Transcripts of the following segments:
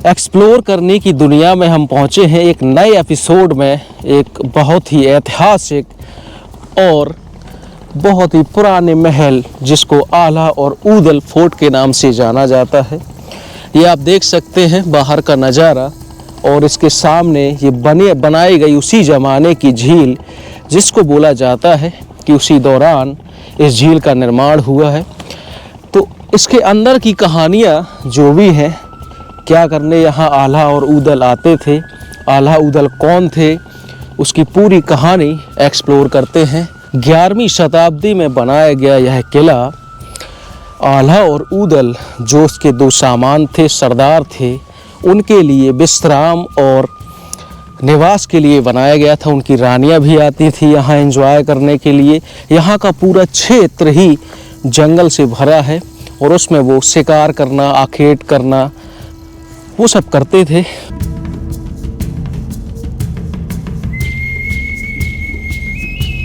Explore करने की दुनिया में हम पहुंचे हैं एक नए एपिसोड में, एक बहुत ही ऐतिहासिक और बहुत ही पुराने महल जिसको आला और ऊदल फोर्ट के नाम से जाना जाता है। ये आप देख सकते हैं बाहर का नज़ारा और इसके सामने ये बनाई गई उसी ज़माने की झील जिसको बोला जाता है कि उसी दौरान इस झील का निर्माण हुआ है। तो इसके अंदर की कहानियाँ जो भी हैं, क्या करने यहाँ आला और ऊदल आते थे, आला ऊदल कौन थे, उसकी पूरी कहानी एक्सप्लोर करते हैं। 11वीं शताब्दी में बनाया गया यह किला आला और ऊदल जो उसके दो सामान थे, सरदार थे, उनके लिए विश्राम और निवास के लिए बनाया गया था। उनकी रानियां भी आती थी यहाँ एंजॉय करने के लिए। यहाँ का पूरा क्षेत्र ही जंगल से भरा है और उसमें वो शिकार करना, आखेट करना, वो सब करते थे।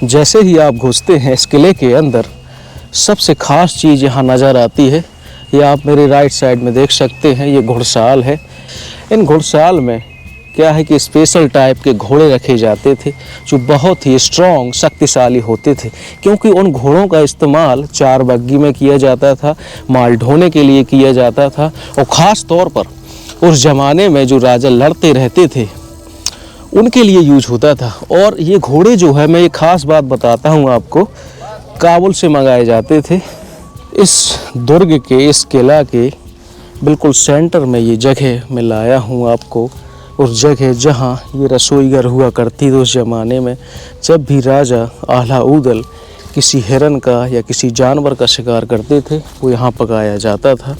जैसे ही आप घुसते हैं इस किले के अंदर, सबसे ख़ास चीज़ यहाँ नज़र आती है। ये आप मेरे राइट साइड में देख सकते हैं, ये घुड़साल है। इन घुड़साल में क्या है कि स्पेशल टाइप के घोड़े रखे जाते थे जो बहुत ही स्ट्रॉन्ग, शक्तिशाली होते थे, क्योंकि उन घोड़ों का इस्तेमाल चार बग्गी में किया जाता था, माल ढोने के लिए किया जाता था। और ख़ास तौर पर उस ज़माने में जो राजा लड़ते रहते थे उनके लिए यूज होता था। और ये घोड़े जो है, मैं एक ख़ास बात बताता हूँ आपको, काबुल से मंगाए जाते थे। इस दुर्ग के, इस किला के बिल्कुल सेंटर में ये जगह मैं लाया हूँ आपको, उस जगह जहाँ ये रसोई घर हुआ करती थी उस ज़माने में। जब भी राजा आला ऊदल किसी हिरन का या किसी जानवर का शिकार करते थे, वो यहाँ पकाया जाता था।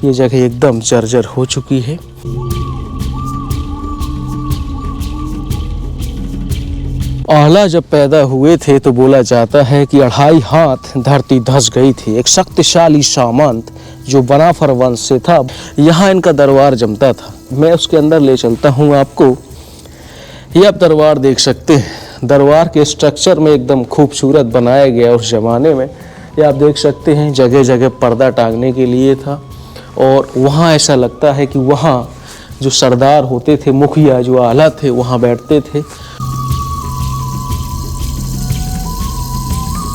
ये जगह एकदम जर्जर हो चुकी है। आला जब पैदा हुए थे तो बोला जाता है कि 2.5 हाथ धरती धंस गई थी। एक शक्तिशाली सामंत जो बनाफर वंश से था, यहाँ इनका दरबार जमता था। मैं उसके अंदर ले चलता हूँ आपको। ये आप दरबार देख सकते हैं। दरबार के स्ट्रक्चर में एकदम खूबसूरत बनाया गया उस ज़माने में। ये आप देख सकते हैं, जगह जगह पर्दा टांगने के लिए था। और वहाँ ऐसा लगता है कि वहाँ जो सरदार होते थे, मुखिया जो आला थे, वहाँ बैठते थे।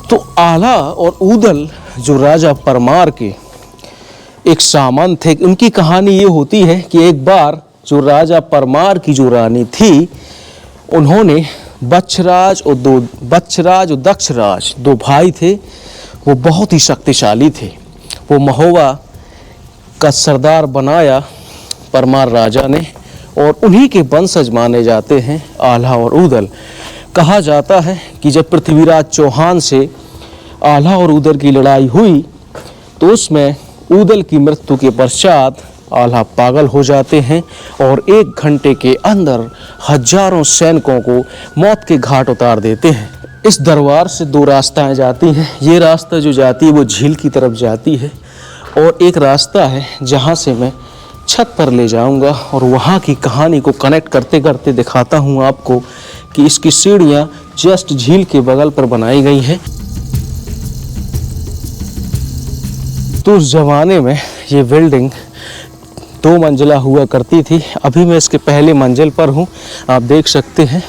तो आला और ऊदल जो राजा परमार के एक सामंत थे, उनकी कहानी ये होती है कि एक बार जो राजा परमार की जो रानी थी, उन्होंने बच्छराज और दक्षराज, दो भाई थे। वो बहुत ही शक्तिशाली थे। वो महोबा का सरदार बनाया परमार राजा ने, और उन्हीं के वंशज माने जाते हैं आला और ऊदल। कहा जाता है कि जब पृथ्वीराज चौहान से आला और ऊदल की लड़ाई हुई तो उसमें ऊदल की मृत्यु के पश्चात आला पागल हो जाते हैं और 1 घंटे के अंदर हजारों सैनिकों को मौत के घाट उतार देते हैं। इस दरबार से 2 रास्ताएं जाती हैं। ये रास्ता जो जाती है वो झील की तरफ जाती है, और एक रास्ता है जहाँ से मैं छत पर ले जाऊंगा और वहाँ की कहानी को कनेक्ट करते करते दिखाता हूँ आपको कि इसकी सीढ़ियाँ जस्ट झील के बगल पर बनाई गई हैं। तो उस ज़माने में ये बिल्डिंग 2 मंजिला हुआ करती थी। अभी मैं इसके पहले मंजिल पर हूँ, आप देख सकते हैं।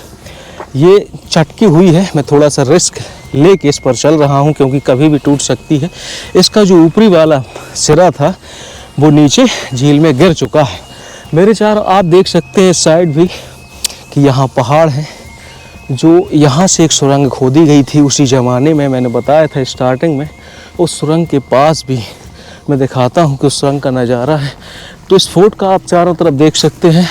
ये चटकी हुई है, मैं थोड़ा सा रिस्क लेके इस पर चल रहा हूँ क्योंकि कभी भी टूट सकती है। इसका जो ऊपरी वाला सिरा था वो नीचे झील में गिर चुका है। मेरे चारों आप देख सकते हैं इस साइड भी कि यहाँ पहाड़ है। जो यहाँ से एक सुरंग खोदी गई थी उसी ज़माने में, मैंने बताया था स्टार्टिंग में। उस सुरंग के पास भी मैं दिखाता हूँ कि उस सुरंग का नज़ारा है। तो इस फोर्ट का आप चारों तरफ देख सकते हैं।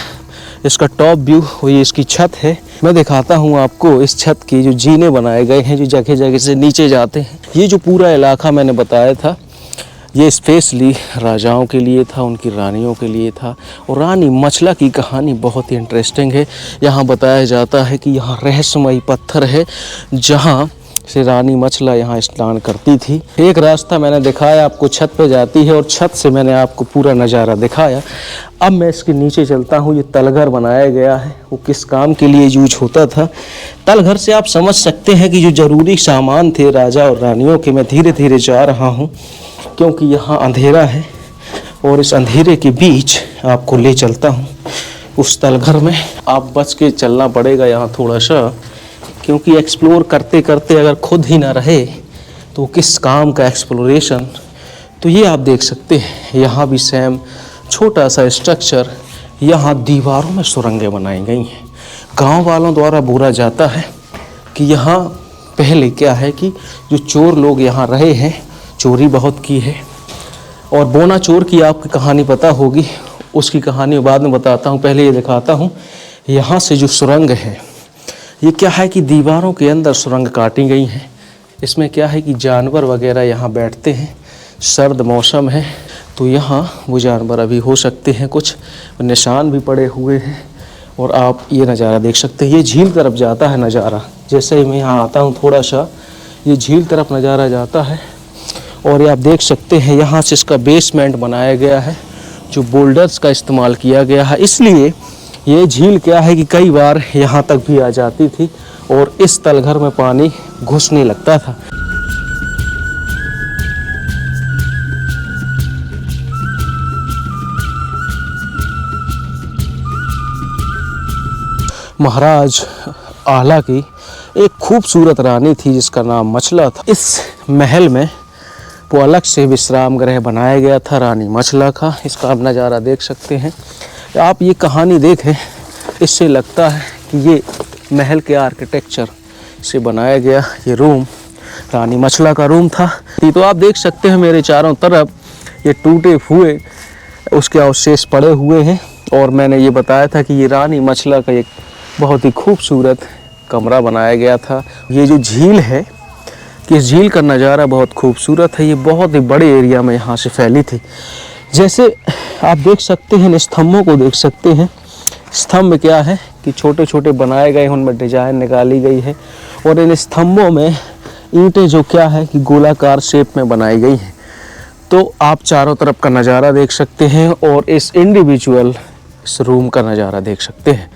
इसका टॉप व्यू, ये इसकी छत है। मैं दिखाता हूँ आपको इस छत की जो जीने बनाए गए हैं जो जगह जगह से नीचे जाते हैं। ये जो पूरा इलाका मैंने बताया था, ये स्पेशली राजाओं के लिए था, उनकी रानियों के लिए था। और रानी मछला की कहानी बहुत ही इंटरेस्टिंग है। यहाँ बताया जाता है कि यहाँ रहस्यमयी पत्थर है जहाँ से रानी मछला यहाँ स्नान करती थी। एक रास्ता मैंने दिखाया आपको, छत पे जाती है और छत से मैंने आपको पूरा नज़ारा दिखाया। अब मैं इसके नीचे चलता हूँ। ये तलघर बनाया गया है, वो किस काम के लिए यूज होता था। तलघर से आप समझ सकते हैं कि जो ज़रूरी सामान थे राजा और रानियों के, मैं धीरे धीरे जा रहा हूँ क्योंकि यहाँ अंधेरा है और इस अंधेरे के बीच आपको ले चलता हूँ उस तलघर में। आप बच के चलना पड़ेगा यहाँ थोड़ा सा, क्योंकि एक्सप्लोर करते करते अगर खुद ही ना रहे तो किस काम का एक्सप्लोरेशन। तो ये आप देख सकते हैं यहाँ भी सेम छोटा सा स्ट्रक्चर, यहाँ दीवारों में सुरंगें बनाई गई हैं। गांव वालों द्वारा बोला जाता है कि यहाँ पहले क्या है कि जो चोर लोग यहाँ रहे हैं, चोरी बहुत की है। और बोना चोर की आपकी कहानी पता होगी, उसकी कहानी बाद में बताता हूँ, पहले ये दिखाता हूँ यहाँ से जो सुरंग है। ये क्या है कि दीवारों के अंदर सुरंग काटी गई हैं। इसमें क्या है कि जानवर वगैरह यहाँ बैठते हैं, सर्द मौसम है तो यहाँ वो जानवर अभी हो सकते हैं, कुछ निशान भी पड़े हुए हैं। और आप ये नज़ारा देख सकते हैं, ये झील तरफ जाता है नज़ारा। जैसे ही मैं यहाँ आता हूँ थोड़ा सा, ये झील तरफ नज़ारा जाता है। और ये आप देख सकते हैं यहाँ से इसका बेसमेंट बनाया गया है, जो बोल्डर्स का इस्तेमाल किया गया है। इसलिए ये झील क्या है कि कई बार यहाँ तक भी आ जाती थी और इस तलघर में पानी घुसने लगता था। महाराज आला की एक खूबसूरत रानी थी जिसका नाम मछला था। इस महल में वो अलग से विश्राम गृह बनाया गया था रानी मछला का। इसका आप नज़ारा देख सकते हैं। आप ये कहानी देखें, इससे लगता है कि ये महल के आर्किटेक्चर से बनाया गया ये रूम रानी मछला का रूम था। तो आप देख सकते हैं मेरे चारों तरफ ये टूटे हुए उसके अवशेष पड़े हुए हैं। और मैंने ये बताया था कि ये रानी मछला का एक बहुत ही खूबसूरत कमरा बनाया गया था। ये जो झील है कि इस झील का नज़ारा बहुत खूबसूरत है। ये बहुत ही बड़े एरिया में यहाँ से फैली थी। जैसे आप देख सकते हैं, इन स्तंभों को देख सकते हैं। स्तंभ क्या है कि छोटे छोटे बनाए गए, उनमें डिजाइन निकाली गई है। और इन स्तंभों में ईंटें जो क्या है कि गोलाकार शेप में बनाई गई हैं। तो आप चारों तरफ का नज़ारा देख सकते हैं और इस इंडिविजुअल इस रूम का नज़ारा देख सकते हैं।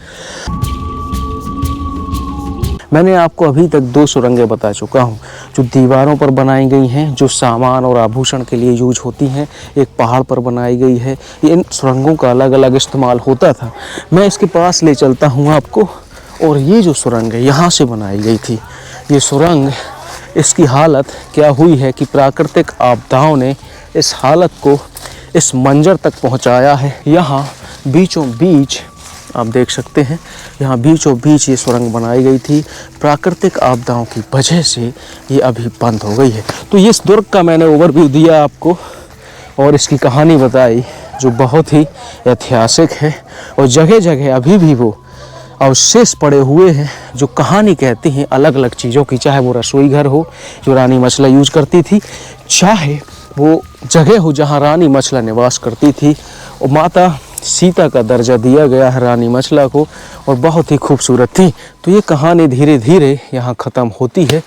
मैंने आपको अभी तक 2 सुरंगें बता चुका हूँ जो दीवारों पर बनाई गई हैं, जो सामान और आभूषण के लिए यूज होती हैं। एक पहाड़ पर बनाई गई है। इन सुरंगों का अलग अलग इस्तेमाल होता था। मैं इसके पास ले चलता हूँ आपको। और ये जो सुरंग है यहाँ से बनाई गई थी। ये सुरंग, इसकी हालत क्या हुई है कि प्राकृतिक आपदाओं ने इस हालत को इस मंजर तक पहुँचाया है। यहाँ बीचों बीच आप देख सकते हैं, यहाँ बीचों बीच ये सुरंग बनाई गई थी। प्राकृतिक आपदाओं की वजह से ये अभी बंद हो गई है। तो ये इस दुर्ग का मैंने ओवरव्यू दिया आपको और इसकी कहानी बताई जो बहुत ही ऐतिहासिक है। और जगह जगह अभी भी वो अवशेष पड़े हुए हैं जो कहानी कहती हैं अलग अलग चीज़ों की। चाहे वो रसोई घर हो जो रानी मछला यूज करती थी, चाहे वो जगह हो जहाँ रानी मछला निवास करती थी। और माता सीता का दर्जा दिया गया है रानी मछला को और बहुत ही खूबसूरत थी। तो ये कहानी धीरे धीरे यहाँ ख़त्म होती है।